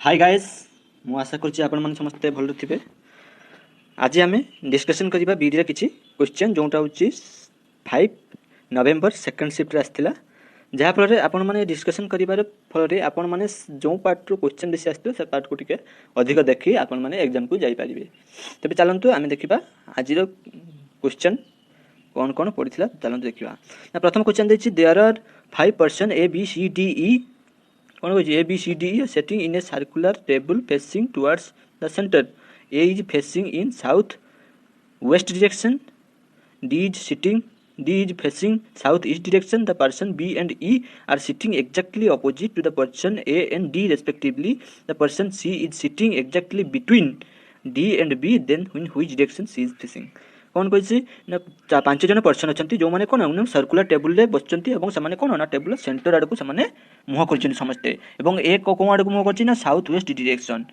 Hi guys मु आशा करछि आपण मन समस्ते भल थिबे। आज आम डिस्कसन करबा बीडी किछि क्वेश्चन जोटा होछि 5 नवेम्बर सेकंड शिफ्ट रे आस्थिला जहा फल रे आपण माने डिस्कसन करिबार फल रे आपण माने जो पार्ट रो क्वेश्चन बेसी आस्थियो से पार्ट को टिके अधिक देखि आपण माने एग्जाम को जाई परिबे। तबे चलंतु आम देखिबा आज रो क्वेश्चन कौन कौन पड़िथिला चलंतु देखिबा। प्रथम क्वेश्चन देछि there are 5 person A B C D E कौन कह A B C D setting in a circular table facing towards the centre. A is facing in south west direction, D is facing south east direction. The person B and E are sitting exactly opposite to the person A and D respectively. The person C is sitting exactly between D and B, then in which direction C is facing। कौन कही ना 5 जन person अच्छा जो मैंने कौन circular table रे बसचंती एवं से कौन ना टेबुल सेंटर आड़ को मुह कर समस्ते एवं ए कौन आड़ को मुह कर साउथ वेस्ट डायरेक्शन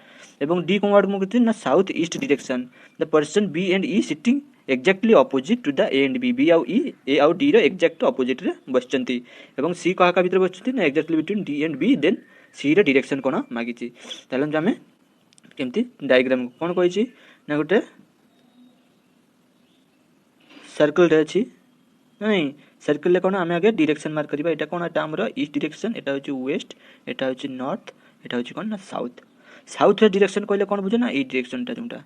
एवं डी कौन आड़ मुह कर south east direction. The person B and E sitting exactly opposite to the A and B आउ ई ए आउ डी रो एक्जाक्ट अपोजिट रे बसचंती एवं सी कहा भीतर बसचंती ना exactly between D and B, then C रो डायरेक्शन कौन मागिची। ताले आमे केमती डायग्राम कौन कही ना गोटे सर्कल रे अछि नहीं सर्कल ले कौन आम आगे डायरेक्शन मार्क करबा। एटा कौन एटा हमर ईस्ट डायरेक्शन, एटा होची वेस्ट, एटा होची नॉर्थ, एटा होची कौन ना साउथ। साउथ रे डायरेक्शन कहले कौन बुझे ना ई डायरेक्शन टा जोंटा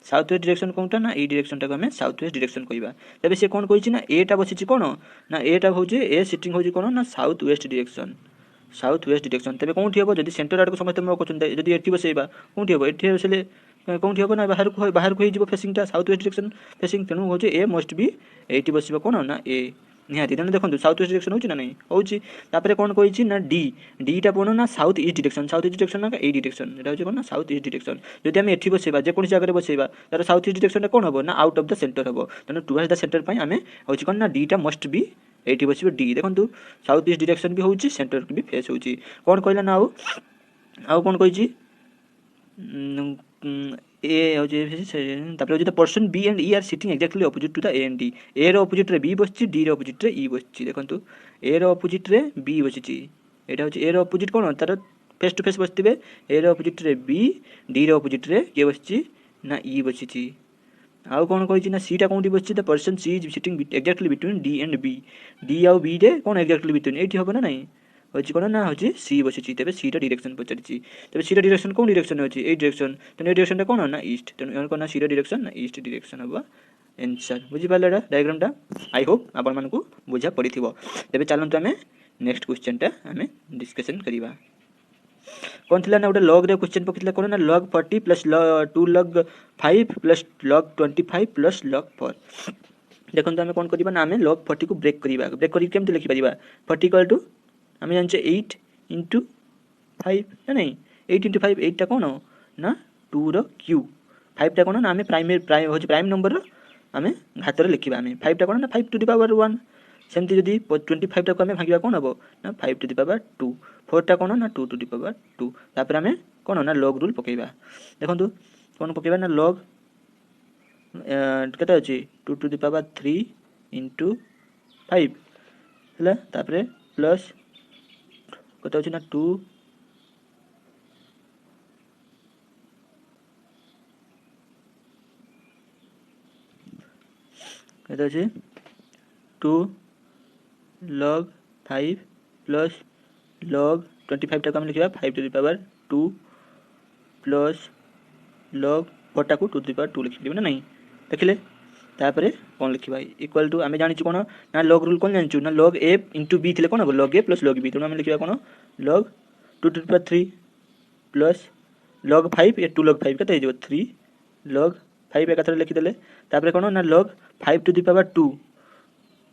साउथ वेस्ट डायरेक्शन कोनटा ना ई डायरेक्शन टा को हमें साउथ वेस्ट डायरेक्शन कहबा। तबे से कौन कहिछि ना ए टा बसिछि कौन ना ए टा होची ए सिटिंग होची कौन ना south west direction, south west direction. तबे कोन ठियबो जदी सेंटर आड़ को समस्त म कोचन जदी एठी बसेबा कोन ठियबो एठी बसले कौन ठियबो ना बाहर को हिजबो फेसिंग टा साउथ वेस्ट डायरेक्शन फेसिंग, तेनु होची ए मस्ट बी एठी बसिबो कौन ना ए निहाती। तेनु देखंतु साउथ वेस्ट डायरेक्शन होची ना नहीं होची। तापरे कौन कहिछि ना डी डी टा कोन ना south east direction, south east direction ना ए डायरेक्शन एटा होची कौन ना साउथ ईस्ट डायरेक्शन। जदी हम एठी बसेबा जे कोन जगह रे बसेबा तार साउथ ईस्ट डायरेक्शन टा कोन हबो ना आउट ऑफ द सेंटर हबो। तेनु टुवर्ड्स द सेंटर पई हमें होची कौन ना डी टा मस्ट बी एठी बसिबो डी। देखंतु साउथ ईस्ट डायरेक्शन भी होची सेंटर भी फेस होची। कौन कहला ना आउ कौन कहिछि ए होची तापर होची the person B and E are sitting exactly opposite to the A and D. A row opposite रे बी बसची, डी रो ऑपोजिट रे ई बसची। देखंतु ए रो ऑपोजिट रे बी बसची, एटा होची ए रो ऑपोजिट कौन तार फेस टू फेस बसतिबे। ए रो ऑपोजिट रे बी, डी रो ऑपोजिट रे के बसची ना ई बसची। आउ कौन कहिछि ना सी टा कोंठी बसची the person C is sitting exactly between D and B. D आउ बी रे कौन एक्जेक्टली बिटवीन एठी हबो ना नहीं होची कौन ना होची सी बसची। तबे सी टा डायरेक्शन पचरिछि, तबे सी टा डायरेक्शन कोन डायरेक्शन होची ए डायरेक्शन, तेन ए डायरेक्शन टा कोन ना ईस्ट, तेन एन कोन ना सी टा डायरेक्शन ना ईस्ट डायरेक्शन हबो आंसर। बुझि पालेडा डायग्राम टा आई होप आपण मानकू बुझा पड़िथिबो। तबे चलंतु हमें नेक्स्ट क्वेश्चन टा हमें डिस्कशन करिबा। कौन थिला ना गोटे लॉग रे क्वेश्चन पकितला कोन ना log 40 plus 2 log 5 plus log 25 plus log 4। देखंतु हमें कौन करिबा ना हमें log 40 को ब्रेक करिबा। ब्रेक करि केमते लिखि परिबा 40 इक्वल टू हमें जानचे 8 into 5 ना नहीं 8 into 5 8 टा कोन ना 2 रो क्यूब, 5 टा कोन ना हमें प्राइम होची प्राइम नंबर रो हमें घात रे लिखिबा। हमें 5 टा कोन ना 5 टू द पावर 1 सेमती जदी 25 टा को हमें भागिबा कोन हबो ना 5 टू द पावर 2, 4 टा कोन ना 2 टू द पावर 2। तापर हमें कोन ना लॉग रूल पकेबा। देखंतु कोन पकेबा ना लॉग केते अछि 2 टू द पावर 3 into 5 हला तापर प्लस कत अछि ना 2 कत अछि 2 log 5 प्लस log 25 टा हम लिखिबा 5 to the power 2 plus log 4 टा को 2 टू द पावर 2 लिखिबा ना नहीं देखिले। तापर कोन लिखिबा इक्वल टू हमें जानि छु कोन ना log रूल कोन जानि छु ना log a into b थिले कोन हबो log a plus log b। तो हमें लिखिबा कोन log 2 to the power 3 plus log 5 या 2 log 5 कते हिजो 3 log 5 एकाथरे लिखि देले। तापर कोन ना log 5 to the power 2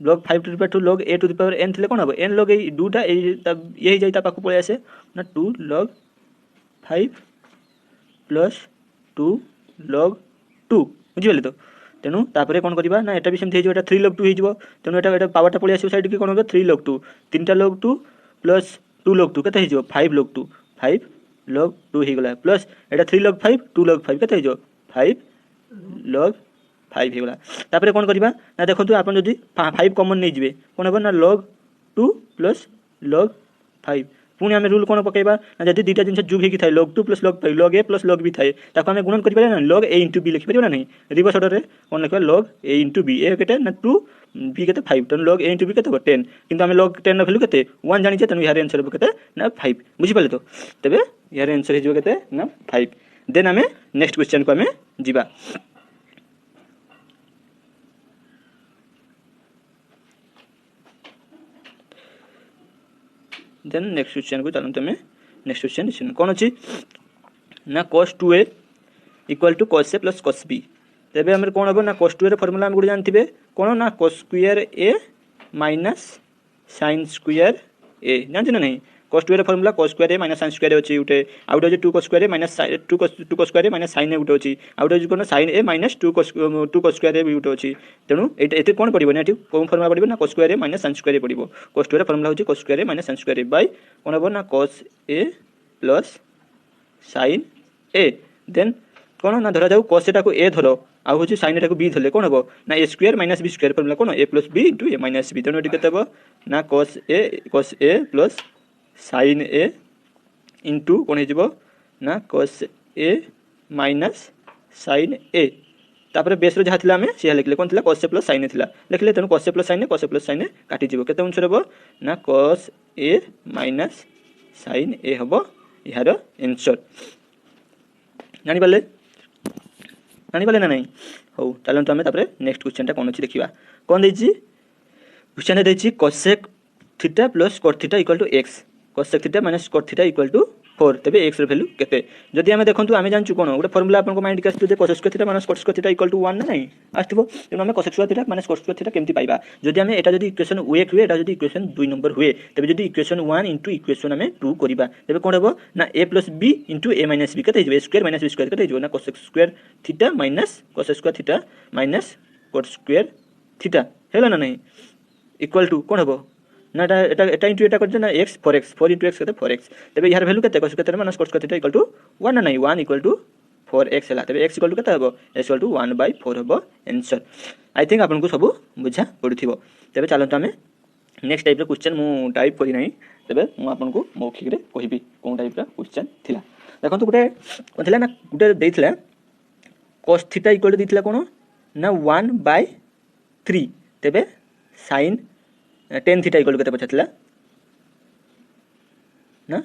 log 5 to the power 2 log a to the power n थिले कोन हबो n log a 2 टा यही जाई ता पाखु पळे आसे ना 2 log 5 प्लस 2 log 2 बुझि गेले। तो तेनु तापरे कोन करिबा ना एटा भी सेम थेजो एटा 3 log 2 हिजबो। तेनु एटा पावर टा पळे आसे साइड के कोन हो 3 log 2 3टा log 2 प्लस 2 log 2 कते हिजबो 5 log 2 5 log 2 ही गला प्लस एटा 3 log 5 2 log 5 कते हिजो 5 log फाइव होगा। तापर कौन करवा ना देखो आप जब 5 कमन नहीं जाए कौन हम ना log 2 प्लस log 5 पुणी आम रूल कौन पकेबा ना जब दुईटा जिन जुग होगी थाए log 2 plus log 5 log a plus log b थाए ताको आम गुणन कर log a इंटू b लिखिपर ना नहीं रिवर्स ऑर्डर रे कौन लिखा log a इंटू b ए केटे ना 2 b केते 5 तेणु log a इंटू b केते 10 किंतु आम log 10 वैल्यू केते 1 जानी तेणु यार आंसर केते ना 5 बुझी पाले तो तबे यार आंसर हो केते ना 5। देन आम नेक्स्ट क्वेश्चन को आम जीवा। देन नेक्स्ट क्वेश्चन को चलते हमें नेक्स्ट क्वेश्चन कौन अच्छी ना cos 2a equal to cos a plus cos b तेरे आम कौन हम ना cos 2a फर्मूला आम गोटे जानते कौन ना cos square a minus sin square a जानते ना नहीं cos 2a formula cos square a minus sin square अच्छी गोटे आउट हूँ 2 cos square a minus 2 cos square a minus sin a गोटे अच्छी आउट हूँ कौन sin a minus 2 cos square a भी गोटे अच्छी तेणु ये कौन पड़ो ना कौन फर्मूला पड़ो ना cos square a minus sin square a पड़ो cos 2a फर्मूला हूँ cos square a minus sin square a by कौन हम ना cos a plus sin a then कौन ना धरा जाऊ cos एटा को a धर आउ हूँ sin एटा को b धरले कौन हम ना a square minus b square formula कौन a plus b into a minus b तेणु ये केते हम ना cos a plus sin a into कौन हो ना cos a minus sin a तापर बेस रो जहाँ थिला हमें से लिखले कौन थिला cos a plus sin a थिला लिखले तेणु cos a plus sin a काटी जीवो केते आंसर हम ना cos a minus sin a हम यार आंसर जानी पाले ना नहीं हो चलते आम नेक्स्ट क्वेश्चन कौन अच्छी देखा कौन देछि क्वेश्चन देछि cosec theta plus cot theta equal to x cosec theta minus cot theta equal to 4 तेबे x रो वैल्यू केते जदि आमे देखंतु आमे जानचु कोन गोटे फार्मूला आपन को माइंड के आस्तु जे cos square theta minus cot square theta equal to 1 ना नहीं आस्तबो तेनु आमे cos square theta minus cot square theta केमति पाइबा जदि आमे एटा जदि इक्वेशन 1 हुए एटा जदि इक्वेशन 2 नंबर हुए तेबे जदि इक्वेशन 1 इनटू इक्वेशन आमे 2 करिबा तेबे कोन हेबो ना a plus b into a minus b केते हिजबे स्क्वायर माइनस b स्क्वायर केते हिजबो ना cos square theta minus cos square theta minus cot square theta हेला ना नहीं इक्वल टू कोन हेबो ना एटा इंटू एटा कर ना x 4 इंटू x केते 4x तबे यार वैल्यू केते cos केते माइनस cos केते इक्वल टू 1 ना नहीं 1 इक्वल टू 4x हला तबे x इक्वल टू केते हबो x इक्वल टू 1/4 हबो आंसर आई थिंक आपन को सब बुझा पड़थिबो तबे चलंत हमें नेक्स्ट टाइप रो क्वेश्चन मु टाइप करि नाही तबे मु आपन को मौखिक रे कहिबी कोन टाइप रो क्वेश्चन थिला देखंतु गुटे कोन थिला ना गुटे देइथिला cos थीटा इक्वल टू देइथिला कोन ना 1/3 तबे sin tan थीटा इक्वल केते पछातला ना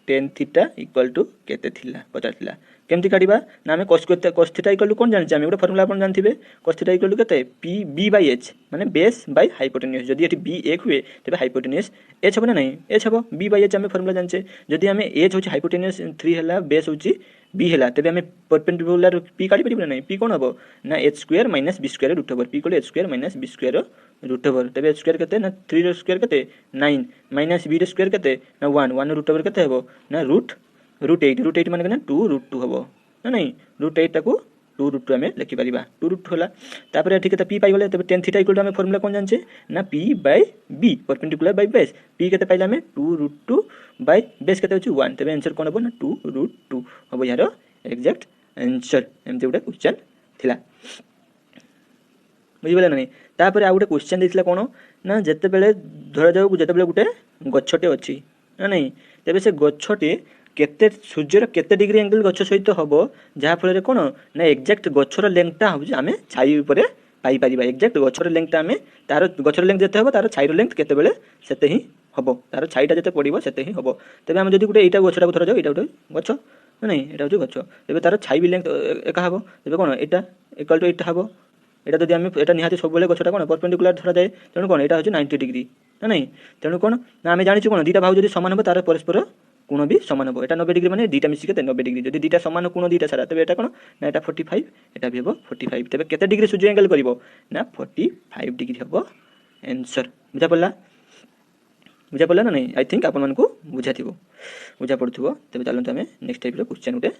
tan थीटा इक्वल टू केते थिला पछातला केमति काढिबा ना हमें cos थीटा इक्वल टू कोन जानछि हम गोटे फार्मूला अपन जानथिबे cos थीटा इक्वल टू केते p b बाय h माने बेस बाय हाइपोटेन्यूज जदि एठी b 1 हुए तबे हाइपोटेन्यूज h हबो ना नहीं h हबो b बाय h हमें फार्मूला जानछे जदि हमें h होछि हाइपोटेन्यूज 3 हला बेस होछि b हला तबे हमें परपेंडिकुलर p काढि परिबो ना नहीं p कोन हबो ना h square minus b square root over p equal h square minus b square root over तबे h स्क्वायर केते ना 3 रो स्क्वायर केते 9 माइनस b रो स्क्वायर केते ना 1 रूट ओवर केते हबो ना रूट 8 माने ना 2 रूट 2 हबो ना नहीं रूट 8 टाको 2 रूट 2 हमें लिखि परिबा 2 रूट 2 होला तापर एठी केते p पाइ गेले तबे tan थीटा इक्वल टू हमें फार्मूला कोन जानछे ना p by b perpendicular by base p केते पाइले हमें 2 रूट 2 बाय बेस केते होछि 1 तबे आंसर कोन हबो ना 2 रूट 2 हबो यार एग्जैक्ट आंसर एमते गुटे क्वेश्चन थिला बुझि गेले नहीं तापर आ गुटे क्वेश्चन देथिला कोन ना जते बेले धरा जाऊ जते बेले गुटे गच्छटे अछि ना नहीं तबे से गच्छटे केते सूर्यर केते डिग्री एंगल गच्छ सहित हबो जहा फले कोन ना एग्जैक्ट गच्छर लेंथटा हो जे हमें छाई ऊपर पाई परिबा एग्जैक्ट गच्छर लेंथटा हमें तार गच्छर लेंथ जते हबो तार छाईर लेंथ केते बेले सेते ही हबो तार छाईटा जते पडिबो सेते ही हबो तबे हम जदी गुटे एटा गच्छटा को धरा जाऊ एटा गुटे गच्छ नहीं एटा हो गच्छ तबे तार छाई भी लेंथ एका हबो तबे कोन एटा इक्वल टू एटा हबो एटा जदी हम एटा निहाती सब बेले गच्छटा कोन परपेंडिकुलर धरा जाय तेनु कोन एटा हो 90 डिग्री ना नहीं तेनु कोन ना हमें जानि छु कोन दीटा भाव जदी समान हबो तार परस्पर कोण भी समान हो एटा 90 डिग्री माने दीटा मिसी के 90 डिग्री जदी दीटा समान कोण दीटा सारा तबे एटा कोन ना एटा 45 एटा भी हबो 45 तबे केते डिग्री सूर्य एंगल करिवो ना 45 डिग्री हबो आंसर बुझा पड़ला ना नहीं आई थिंक आपन मन को बुझा पड़थुबो तबे चलंत हमें नेक्स्ट टाइप रो क्वेश्चन उटे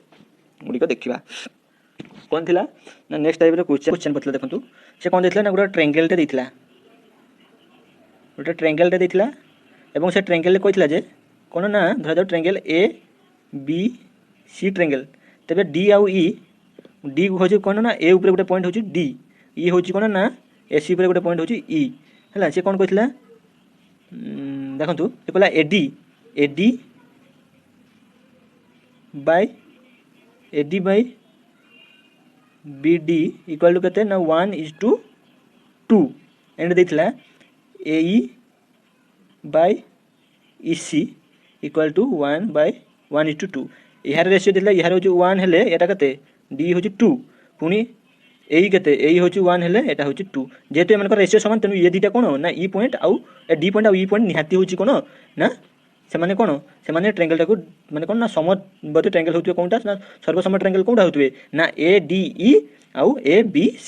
गुडी को देखिबा कोन थिला ना नेक्स्ट टाइप रो क्वेश्चन बतला देखंतु से कोन देथिला ना गुडा ट्रायंगल टे देथिला गुडा ट्रायंगल टे देथिला एवं से ट्रायंगल कोइथिला जे कोन ना धरा जाऊ triangle A B C triangle तबे डी आउ ई डी हूँ कौन ना ए उपर गोटे पॉइंट हूँ डी ई हूँ कौन ना एसी उपर गोटे पॉइंट हूँ ई है सी कौन कहला देखो ये कहला AD by BD equal to केते ना 1:2 एंड देथिला AE by EC equal to 1/1:2 यार रेशियो देला यार होची 1 हेले एटा केते D होची 2 पुनी एई केते एई होची 1 हेले एटा होची 2 जेते मनकर रेशियो समान तनु ये दिटा कोन ना ई पॉइंट आउ डी पॉइंट आउ ई पॉइंट निहाती होची कोन ना से माने कोन से माने ट्रायंगल टाको माने कोन ना समबद्ध ट्रायंगल होतबे कोनटा ना सर्वसम ट्रायंगल कोनटा होतबे ना ADE आउ ABC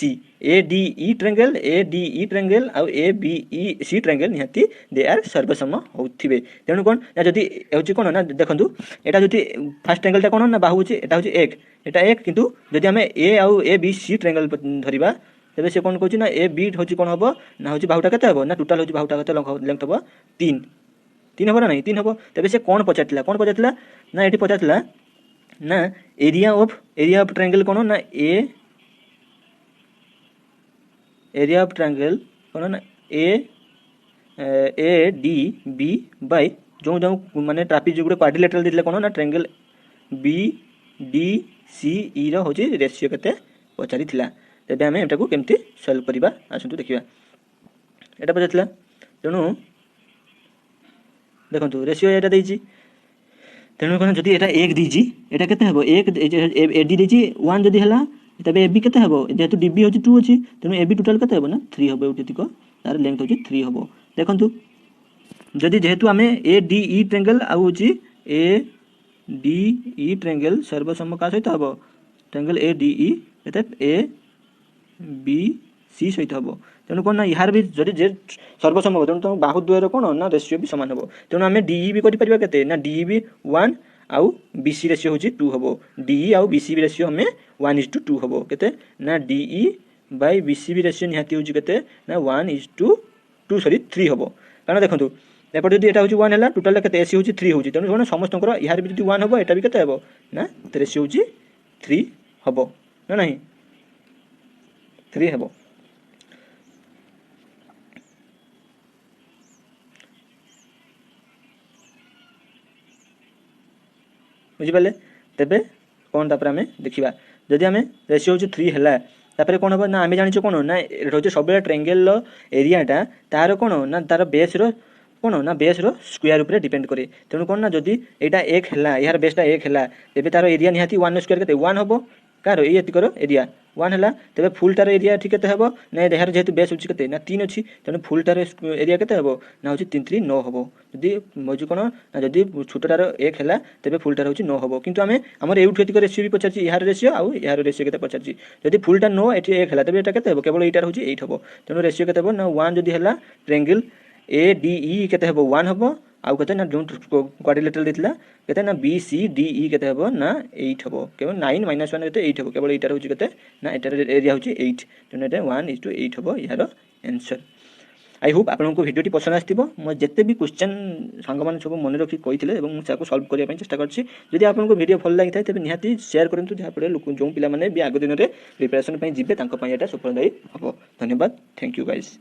ADE ट्रायंगल आउ ABC ट्रायंगल निहाती दे आर सर्वसम होथिबे तेनु कोन ना जदी होची कोन ना देखंतु एटा जदी फर्स्ट ट्रायंगल ता कोन ना बाहु होची एटा होची 1 एटा 1 किंतु जदी हमें A आउ ABC ट्रायंगल धरिबा तबे से कोन कहूची ना AB होची कोन हबो ना होची बाहुटा केते हबो ना टोटल होची बाहुटा केते लेंथ हबो 3 हबो ना नहीं 3 हबो तबे से कोन पचारतिला ना एठी पचारतिला ना एरिया ऑफ ट्रायंगल कोन ना एरिया ऑफ ट्रायंगल कोन ना ADB बाय जो माने ट्रापेज गुडे क्वाड्रिलेटरल दिले कोन ना ट्रायंगल BDCE रो होची रेशियो केते पचारिथिला तबे हमें एटा को केमती सॉल्व करबा आसंतु देखिबा एटा पचारतिला तेनु देखंतु रेशियो एटा देछि तेनु कोन जदी एटा 1 दीजी एटा केते हबो 1 एडी देछि 1 जदी हला तबे एबी केते हबो जेतु डीबी होची 2 अछि तेनु एबी टोटल केते हबो ना 3 हबो उठितिको तार लेंथ होची 3 हबो देखंतु जदी जेतु हमें ADE ट्रायंगल आ होची ADE ट्रायंगल सर्वसम का सहित हबो ट्रायंगल ADE एते ABC सहित हबो तेनु कोन ना यार भी जदी जे सर्वसम हो तेनु तो बाहु द्वयर कोन ना रेशियो भी समान हबो तेनु हमें DE भी करि परिबा केते ना DE भी 1 आउ BC रेशियो होची 2 हबो DE आउ BC रेशियो हमें 1:2 हबो केते ना DE बाय BC भी रेशियो निहाती होची केते ना 1:2 सॉरी 3 हबो कारण देखंतु एपट जदी एटा होची 1 हला टोटल केते AC होची 3 होची तेनु कोन समस्तकर यार भी जदी 1 हबो एटा भी केते हबो ना रेशियो होची 3 हबो ना नहीं 3 हबो बुझी पाले तबे कोन तापर हमें देखिबा जदी हमें रेशियो होची 3 हला तापर कोन हबो ना हमें जानिचो कोन ना रोचे सब ट्रायंगल लो एरियाटा तार कोन ना तार बेस रो कोन ना बेस रो स्क्वायर ऊपर डिपेंड करे तेनु कोन ना जदी एटा 1 हला यार बेसटा 1 हला तबे तार एरिया निहाती 1 स्क्वायर केते 1 हबो कार ए एति करो एरिया 1 हला तबे फुल तार एरिया ठीक केते हबो ना देहर जेतु बेस होची केते ना 3 अछि तेनु फुल तार एरिया केते हबो ना होची 3 3 9 हबो जदी मोजु कोन ना जदी छोटटार 1 हला तबे फुल तार होची 9 हबो किंतु हमें हमर एउठ एति रेशियो भी पचारची यार रेशियो आउ यार रेशियो केते पचारची जदी फुलटा 9 एठी 1 हला तबे एटा केते हबो केवल एटार होची 8 हबो तेनु रेशियो केते हबो ना 1 जदी हला ट्रायंगल ADE केते हबो 1 हबो आउ केते ना जो क्वाड्रिलेटरल देथिला केते ना BCDE केते हबो ना 8 हबो केवल 9 - 1 केते 8 हबो केवल एटार होची केते ना एटार एरिया होची 8 तेनु एटा 1:8 हबो यार आंसर आई होप आपनको वीडियोटी पसंद आस्तिबो म जत्ते भी क्वेश्चन संग मान सब मन रखी कहिथिले एवं साको सॉल्व करिया पई चेष्टा करछि जदि आपनको वीडियो भल लागि थाय तबे निहाती शेयर करंतु जहा पडे लोक जो पिला माने भी आगो दिन रे प्रिपरेशन पई जिबे तांको पई एटा सफलदायी हबो धन्यवाद थैंक यू गाइस।